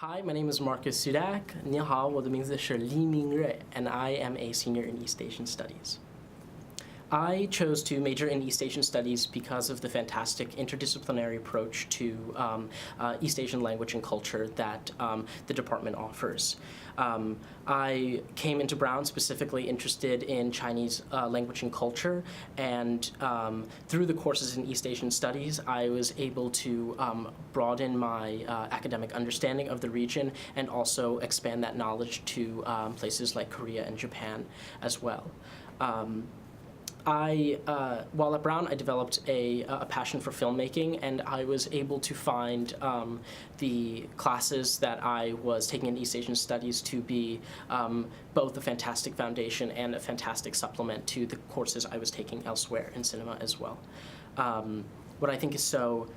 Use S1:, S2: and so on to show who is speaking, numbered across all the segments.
S1: Hi, my name is Marcus Sudak. 你好，我的名字是李明瑞, and I am a senior in East Asian Studies. I chose to major in East Asian Studies because of the fantastic interdisciplinary approach to East Asian language and culture that the department offers. I came into Brown specifically interested in Chinese language and culture, and through the courses in East Asian Studies, I was able to broaden my academic understanding of the region and also expand that knowledge to places like Korea and Japan as well. While at Brown, I developed a passion for filmmaking, and I was able to find the classes that I was taking in East Asian Studies to be both a fantastic foundation and a fantastic supplement to the courses I was taking elsewhere in cinema as well. What I think is so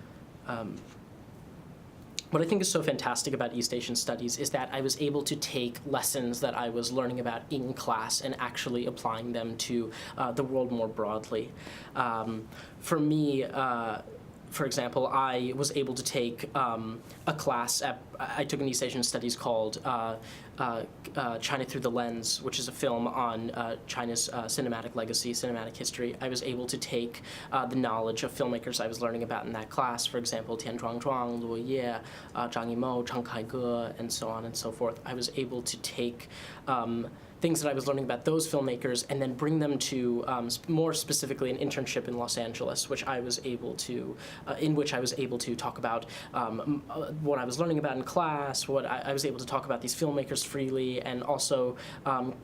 S1: fantastic about East Asian Studies is that I was able to take lessons that I was learning about in class and actually applying them to the world more broadly. For me, for example, I was able to take a class I took an East Asian Studies called China Through the Lens, which is a film on China's cinematic legacy, cinematic history. I was able to take the knowledge of filmmakers I was learning about in that class, for example, Tian Zhuangzhuang, Luo Ye, Zhang Yimou, Cheng Kai-ge, and so on and so forth. I was able to take things that I was learning about those filmmakers and then bring them to, more specifically, an internship in Los Angeles, which I was able to, in which I was able to talk about what I was learning about in class, what I was able to talk about these filmmakers freely, and also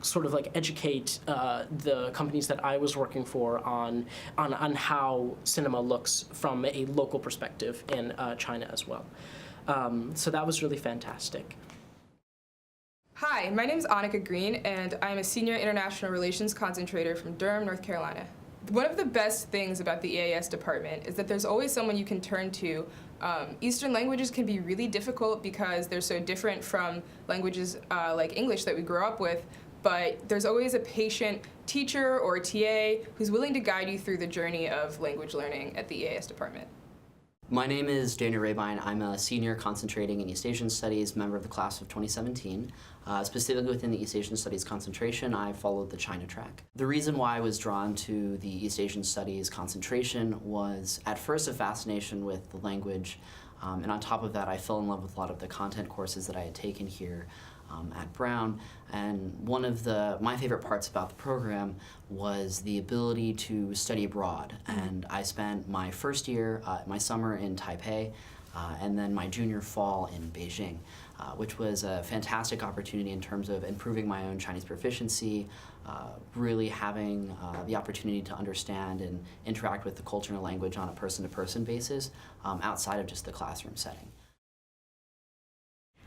S1: sort of like educate the companies that I was working for on how cinema looks from a local perspective in China as well. So that was really fantastic.
S2: Hi, my name is Annika Green, and I'm a Senior International Relations Concentrator from Durham, North Carolina. One of the best things about the EAS department is that there's always someone you can turn to. Eastern languages can be really difficult because they're so different from languages like English that we grew up with, but there's always a patient teacher or a TA who's willing to guide you through the journey of language learning at the EAS department.
S3: My name is Daniel Rabine. I'm a senior concentrating in East Asian Studies, member of the class of 2017. Specifically within the East Asian Studies concentration, I followed the China track. The reason why I was drawn to the East Asian Studies concentration was at first a fascination with the language, and on top of that I fell in love with a lot of the content courses that I had taken here at Brown, and one of my favorite parts about the program was the ability to study abroad. And I spent my first year, my summer in Taipei, and then my junior fall in Beijing, which was a fantastic opportunity in terms of improving my own Chinese proficiency, really having the opportunity to understand and interact with the culture and language on a person-to-person basis outside of just the classroom setting.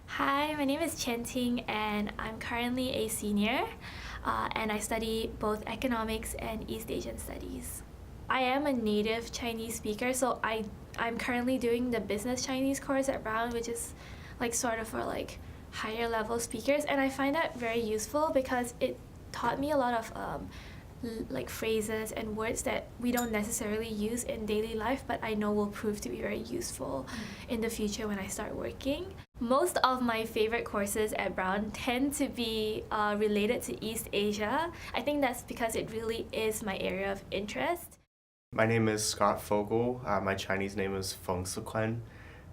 S4: Hi, my name is Chen Ting, and I'm currently a senior, and I study both economics and East Asian studies. I am a native Chinese speaker, so I'm currently doing the business Chinese course at Brown, which is like sort of for like higher level speakers, and I find that very useful because it taught me a lot of like phrases and words that we don't necessarily use in daily life, but I know will prove to be very useful in the future when I start working. Most of my favorite courses at Brown tend to be related to East Asia. I think that's because it really is my area of interest.
S5: My name is Scott Fogel. My Chinese name is Feng Siquan,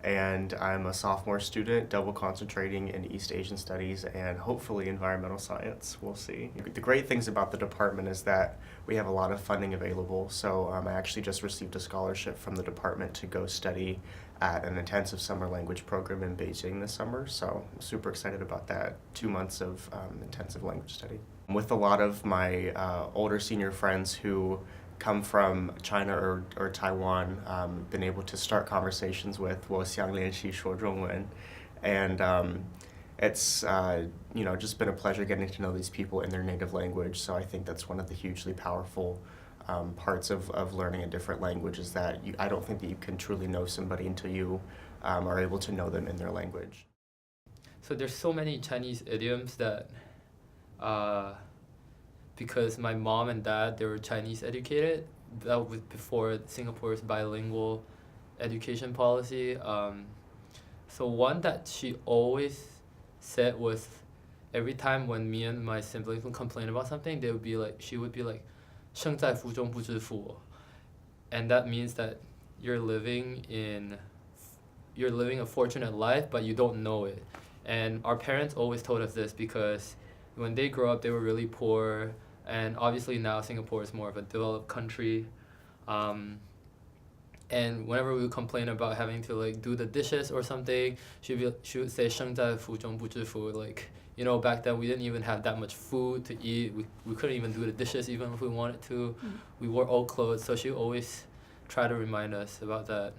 S5: and I'm a sophomore student, double concentrating in East Asian Studies and hopefully environmental science. We'll see. The great things about the department is that we have a lot of funding available. So I actually just received a scholarship from the department to go study at an intensive summer language program in Beijing this summer. So I'm super excited about that. 2 months of intensive language study. With a lot of my older senior friends who come from China or Taiwan, been able to start conversations with 我想练习说中文, and it's just been a pleasure getting to know these people in their native language. So I think that's one of the hugely powerful parts of learning a different language, is that I don't think that you can truly know somebody until you are able to know them in their language.
S6: So there's so many Chinese idioms that because my mom and dad, they were Chinese educated. That was before Singapore's bilingual education policy. So one that she always said was, every time when me and my siblings would complain about something, she would be like, 生在福中不知福. And that means that you're living a fortunate life, but you don't know it. And our parents always told us this because when they grew up, they were really poor. And obviously now Singapore is more of a developed country. And whenever we would complain about having to like do the dishes or something, she would say 生在福中不知福. Like, you know, back then we didn't even have that much food to eat. We couldn't even do the dishes even if we wanted to. We wore old clothes, so she always try to remind us about that.